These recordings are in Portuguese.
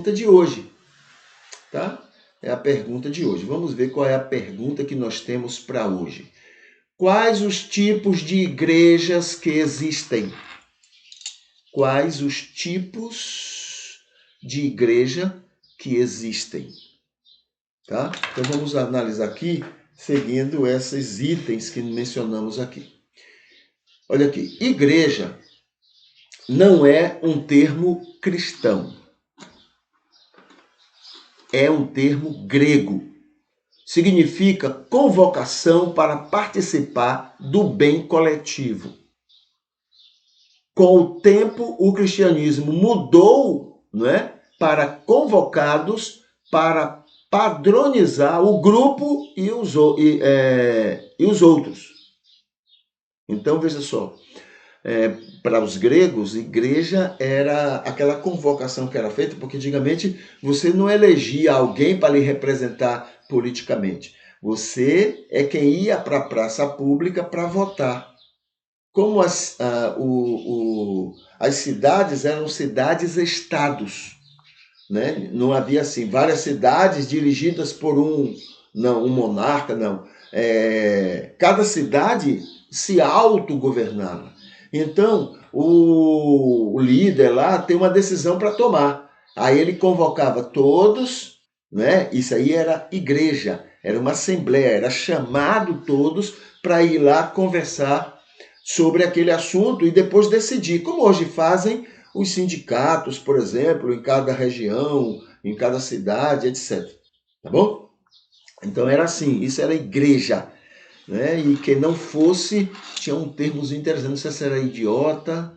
De hoje, tá? É a pergunta de hoje. Vamos ver qual é a pergunta que nós temos para hoje. Quais os tipos de igrejas que existem? Quais os tipos de igreja que existem? Tá? Então vamos analisar aqui, seguindo esses itens que mencionamos aqui. Olha aqui, igreja não é um termo cristão. É um termo grego. Significa convocação para participar do bem coletivo. Com o tempo, o cristianismo mudou, não é, para convocados para padronizar o grupo e os outros. Então, veja só, para os gregos, igreja era aquela convocação que era feita, porque antigamente você não elegia alguém para lhe representar politicamente. Você é quem ia para a praça pública para votar. Como as cidades eram cidades-estados, né? Não havia assim várias cidades dirigidas por um monarca, não. Cada cidade se autogovernava. Então, o líder lá tem uma decisão para tomar. Aí ele convocava todos, né? Isso aí era igreja, era uma assembleia, era chamado todos para ir lá conversar sobre aquele assunto e depois decidir, como hoje fazem os sindicatos, por exemplo, em cada região, em cada cidade, etc. Tá bom? Então era assim, isso era igreja, né? E quem não fosse, tinha um termozinho interessante, não sei se era idiota,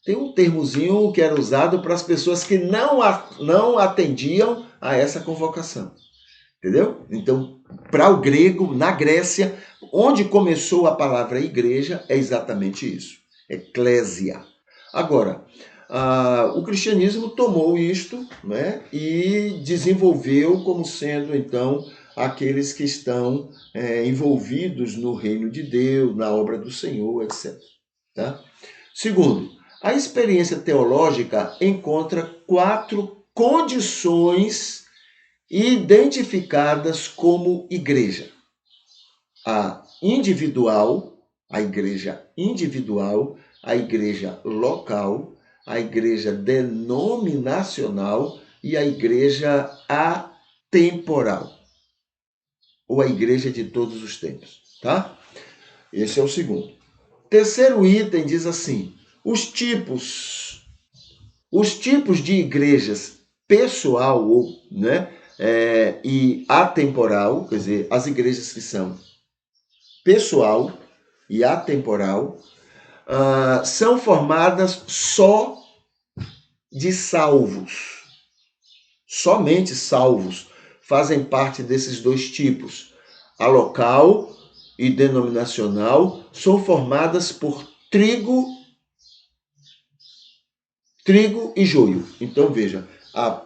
tem um termozinho que era usado para as pessoas que não atendiam a essa convocação. Entendeu? Então, para o grego, na Grécia, onde começou a palavra igreja, é exatamente isso. Eclésia. Agora, o cristianismo tomou isto, né, e desenvolveu como sendo, então, aqueles que estão envolvidos no reino de Deus, na obra do Senhor, etc. Tá? Segundo, a experiência teológica encontra 4 condições identificadas como igreja. A individual, a igreja individual, a igreja local, a igreja denominacional e a igreja atemporal, ou a igreja de todos os tempos, tá? Esse é o segundo. Terceiro item diz assim: os tipos de igrejas pessoal, ou, né, e atemporal, quer dizer, as igrejas que são pessoal e atemporal, são formadas só de salvos. Somente salvos fazem parte desses dois tipos. A local e denominacional são formadas por trigo e joio. Então veja, a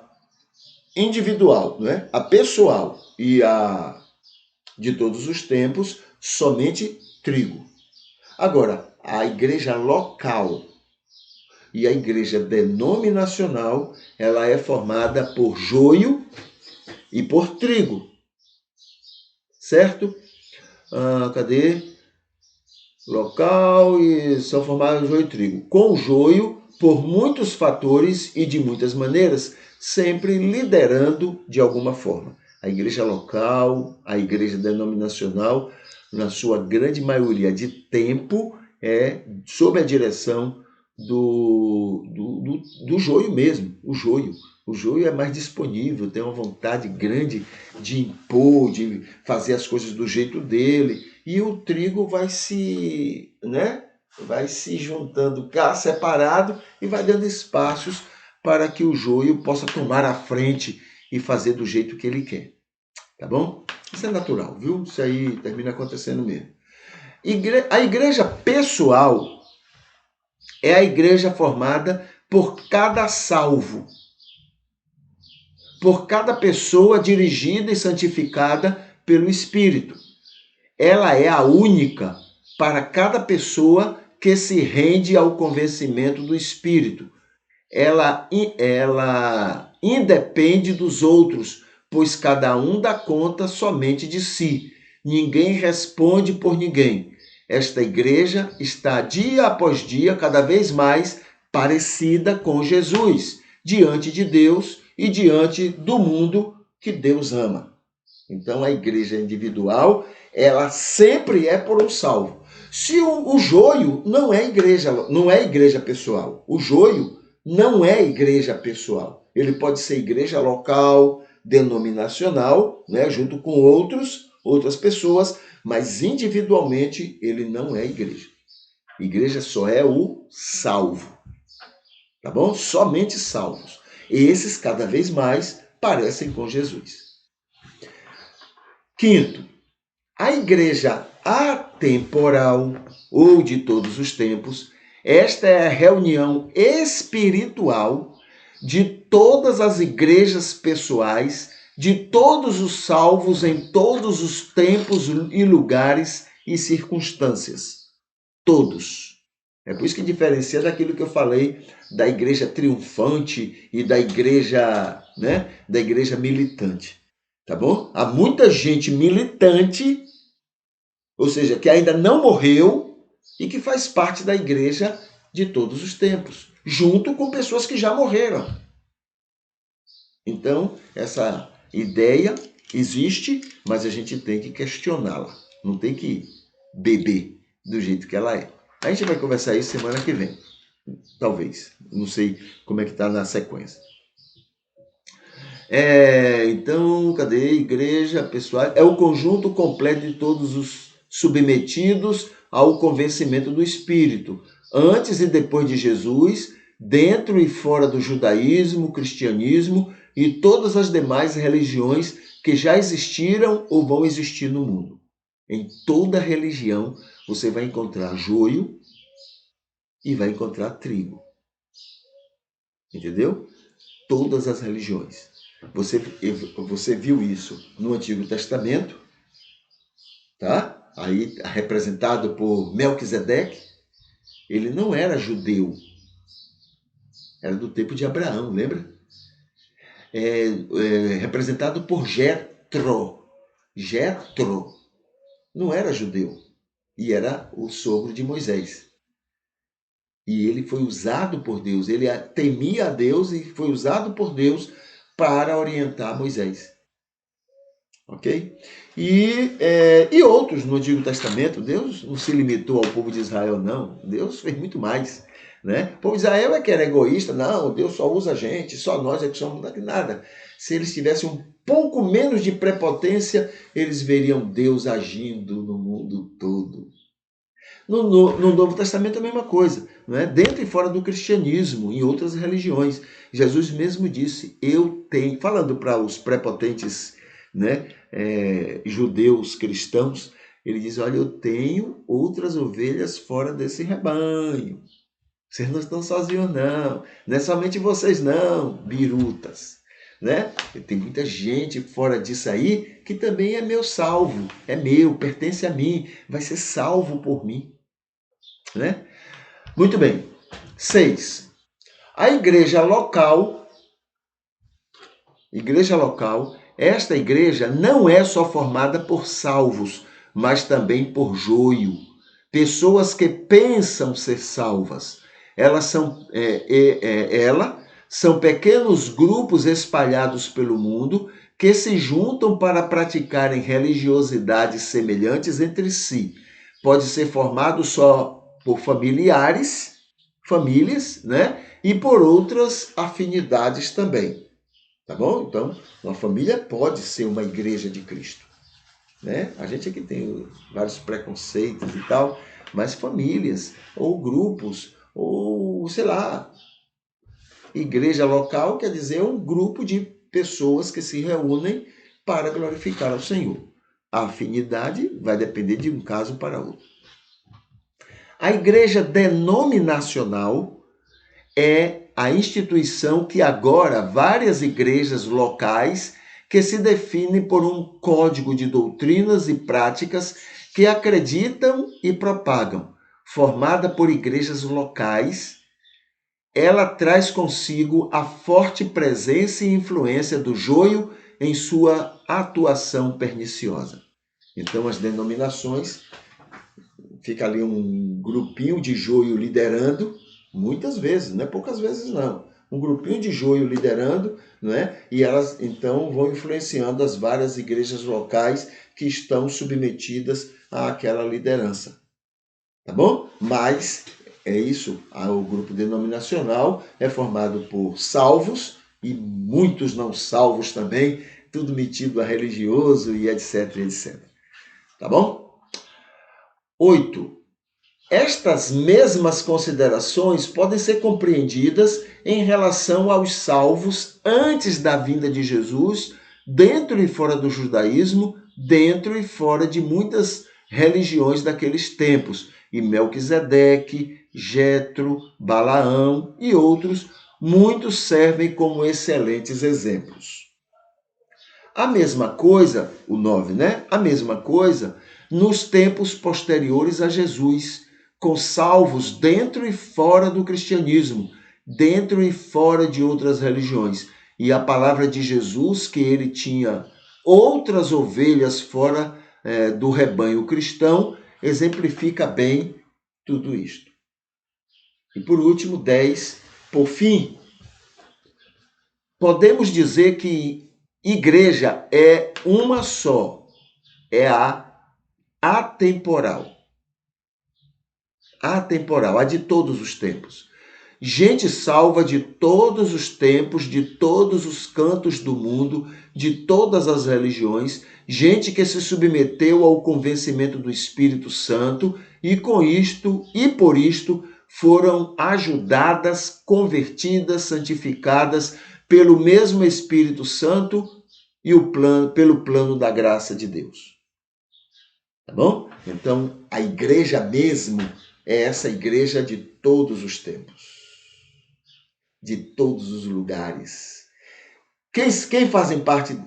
individual, né? A pessoal e a de todos os tempos, somente trigo. Agora, a igreja local e a igreja denominacional, ela é formada por joio e por trigo. Certo? Cadê? Local e são formados joio e trigo. Com joio, por muitos fatores e de muitas maneiras, sempre liderando de alguma forma. A igreja local, a igreja denominacional, na sua grande maioria de tempo, é sob a direção do joio mesmo, o joio. O joio é mais disponível, tem uma vontade grande de impor, de fazer as coisas do jeito dele. E o trigo vai se juntando cá, separado, e vai dando espaços para que o joio possa tomar a frente e fazer do jeito que ele quer. Tá bom? Isso é natural, viu? Isso aí termina acontecendo mesmo. A igreja pessoal é a igreja formada por cada salvo, por cada pessoa dirigida e santificada pelo Espírito. Ela é a única para cada pessoa que se rende ao convencimento do Espírito. Ela independe dos outros, pois cada um dá conta somente de si. Ninguém responde por ninguém. Esta igreja está dia após dia cada vez mais parecida com Jesus, diante de Deus e diante do mundo que Deus ama. Então a igreja individual, ela sempre é por um salvo. Se o joio não é igreja pessoal. O joio não é igreja pessoal. Ele pode ser igreja local, denominacional, né, junto com outras pessoas, mas individualmente ele não é igreja. Igreja só é o salvo. Tá bom? Somente salvos. Esses cada vez mais parecem com Jesus. Quinto, a igreja atemporal ou de todos os tempos, esta é a reunião espiritual de todas as igrejas pessoais, de todos os salvos em todos os tempos e lugares e circunstâncias. Todos. É por isso que diferencia daquilo que eu falei da igreja triunfante e da igreja, né, da igreja militante. Tá bom? Há muita gente militante, ou seja, que ainda não morreu e que faz parte da igreja de todos os tempos, junto com pessoas que já morreram. Então, essa ideia existe, mas a gente tem que questioná-la. Não tem que beber do jeito que ela é. A gente vai conversar isso semana que vem. Talvez. Não sei como é que está na sequência. Então, cadê? Igreja, pessoal. É o conjunto completo de todos os submetidos ao convencimento do Espírito, antes e depois de Jesus, dentro e fora do judaísmo, cristianismo e todas as demais religiões que já existiram ou vão existir no mundo. Em toda religião você vai encontrar joio e vai encontrar trigo. Entendeu? Todas as religiões. Você viu isso no Antigo Testamento, tá? Aí representado por Melquisedeque. Ele não era judeu, era do tempo de Abraão, lembra? Representado por Jetro. Jetro não era judeu e era o sogro de Moisés. E ele foi usado por Deus, ele temia a Deus e foi usado por Deus para orientar Moisés. Ok? E outros no Antigo Testamento, Deus não se limitou ao povo de Israel, não. Deus fez muito mais. Né? O povo de Israel é que era egoísta, não, Deus só usa a gente, só nós é que somos nada. Se eles tivessem um pouco menos de prepotência, eles veriam Deus agindo no mundo todo. No Novo Testamento é a mesma coisa, não é? Dentro e fora do cristianismo, em outras religiões. Jesus mesmo disse, eu tenho, falando para os prepotentes, né, judeus cristãos, ele diz, olha, eu tenho outras ovelhas fora desse rebanho. Vocês não estão sozinhos, não. Não é somente vocês, não, birutas. Né? Tem muita gente fora disso aí que também é meu salvo, é meu, pertence a mim, vai ser salvo por mim. Né? Muito bem. 6. A igreja local, esta igreja não é só formada por salvos, mas também por joio. Pessoas que pensam ser salvas. Elas são pequenos grupos espalhados pelo mundo que se juntam para praticarem religiosidades semelhantes entre si. Pode ser formado só por famílias, né? E por outras afinidades também. Tá bom? Então, uma família pode ser uma igreja de Cristo. Né? A gente aqui tem vários preconceitos e tal, mas famílias, ou grupos, ou, sei lá, igreja local quer dizer um grupo de pessoas que se reúnem para glorificar ao Senhor. A afinidade vai depender de um caso para outro. A igreja denominacional é a instituição que agora várias igrejas locais que se definem por um código de doutrinas e práticas que acreditam e propagam, formada por igrejas locais ela traz consigo a forte presença e influência do joio em sua atuação perniciosa. Então, as denominações, fica ali um grupinho de joio liderando, muitas vezes, não é poucas vezes não, um grupinho de joio liderando, não é? E elas então vão influenciando as várias igrejas locais que estão submetidas àquela liderança. Tá bom? Mas é isso, o grupo denominacional é formado por salvos e muitos não salvos também, tudo metido a religioso e etc, etc. Tá bom? 8. Estas mesmas considerações podem ser compreendidas em relação aos salvos antes da vinda de Jesus, dentro e fora do judaísmo, dentro e fora de muitas religiões daqueles tempos. E Melquisedeque, Jetro, Balaão e outros, muitos servem como excelentes exemplos. A mesma coisa, o 9, né? A mesma coisa nos tempos posteriores a Jesus, com salvos dentro e fora do cristianismo, dentro e fora de outras religiões. E a palavra de Jesus, que ele tinha outras ovelhas fora do rebanho cristão, exemplifica bem tudo isto. E por último, 10, por fim, podemos dizer que igreja é uma só, é a atemporal. Atemporal, a de todos os tempos. Gente salva de todos os tempos, de todos os cantos do mundo, de todas as religiões, gente que se submeteu ao convencimento do Espírito Santo e com isto e por isto foram ajudadas, convertidas, santificadas pelo mesmo Espírito Santo e pelo plano da graça de Deus. Tá bom? Então, a igreja mesmo é essa igreja de todos os tempos, de todos os lugares. Quem fazem parte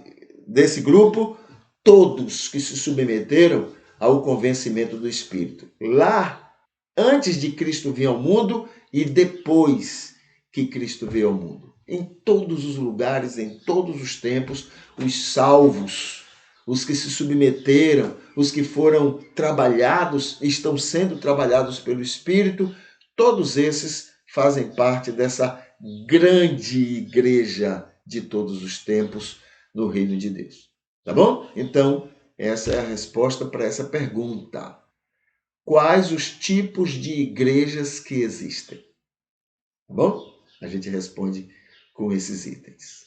desse grupo? Todos que se submeteram ao convencimento do Espírito. Lá, antes de Cristo vir ao mundo e depois que Cristo veio ao mundo. Em todos os lugares, em todos os tempos, os salvos, os que se submeteram, os que foram trabalhados, estão sendo trabalhados pelo Espírito, todos esses fazem parte dessa grande igreja de todos os tempos no reino de Deus. Tá bom? Então, essa é a resposta para essa pergunta. Quais os tipos de igrejas que existem? Tá bom? A gente responde com esses itens.